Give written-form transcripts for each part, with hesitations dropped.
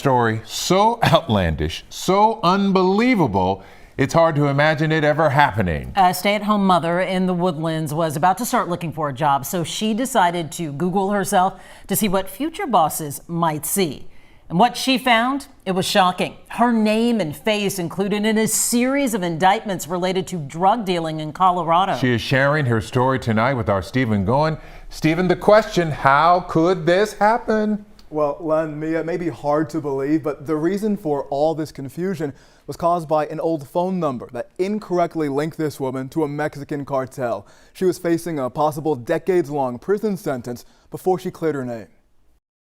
Story so outlandish, so unbelievable, it's hard to imagine it ever happening. A stay-at-home mother in the Woodlands was about to start looking for a job, so she decided to Google herself to see what future bosses might see. And what she found, it was shocking. Her name and face included in a series of indictments related to drug dealing in Colorado. She is sharing her story tonight with our Stephen Goen. Stephen, the question, how could this happen? Well, Len, Mia, it may be hard to believe, but the reason for all this confusion was caused by an old phone number that incorrectly linked this woman to a Mexican cartel. She was facing a possible decades-long prison sentence before she cleared her name.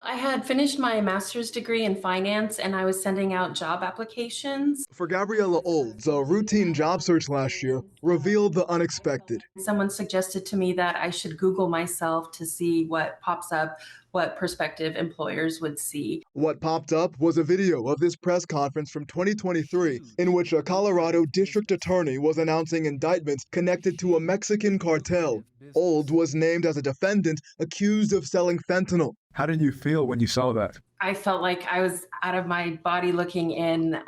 I had finished my master's degree in finance and I was sending out job applications. For Gabriela Olds, a routine job search last year revealed the unexpected. Someone suggested to me that I should Google myself to see what pops up, what prospective employers would see. What popped up was a video of this press conference from 2023 in which a Colorado district attorney was announcing indictments connected to a Mexican cartel. Olds was named as a defendant accused of selling fentanyl. How did you feel when you saw that? I felt like I was out of my body looking in.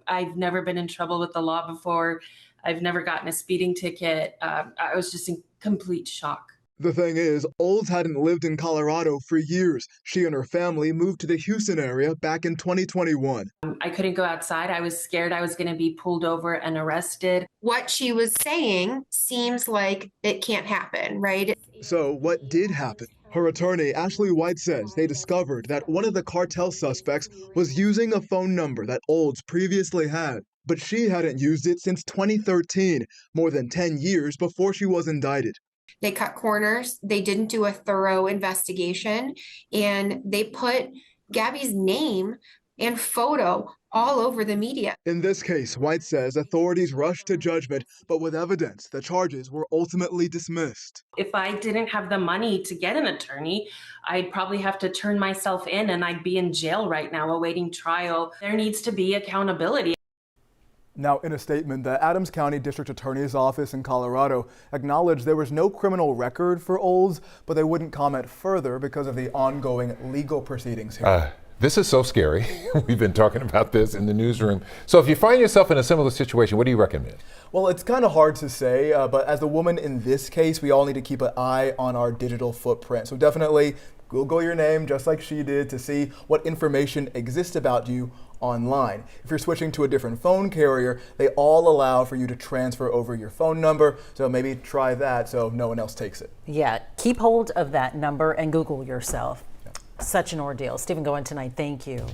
I've never been in trouble with the law before. I've never gotten a speeding ticket. I was just in complete shock. The thing is, Olds hadn't lived in Colorado for years. She and her family moved to the Houston area back in 2021. I couldn't go outside. I was scared I was going to be pulled over and arrested. What she was saying seems like it can't happen, right? So what did happen? Her attorney, Ashley White, says they discovered that one of the cartel suspects was using a phone number that Olds previously had, but she hadn't used it since 2013, more than 10 years before she was indicted. They cut corners, they didn't do a thorough investigation, and they put Gabby's name and photo all over the media. In this case, White says authorities rushed to judgment, but with evidence, the charges were ultimately dismissed. If I didn't have the money to get an attorney, I'd probably have to turn myself in and I'd be in jail right now awaiting trial. There needs to be accountability. Now, in a statement, the Adams County District Attorney's Office in Colorado acknowledged there was no criminal record for Olds, but they wouldn't comment further because of the ongoing legal proceedings here. This is so scary. We've been talking about this in the newsroom. So if you find yourself in a similar situation, what do you recommend? Well, it's kind of hard to say, but as the woman in this case, we all need to keep an eye on our digital footprint. So definitely Google your name just like she did to see what information exists about you online. If you're switching to a different phone carrier, they all allow for you to transfer over your phone number. So maybe try that so no one else takes it. Yeah, keep hold of that number and Google yourself. Such an ordeal. Stephen Goen tonight, thank you.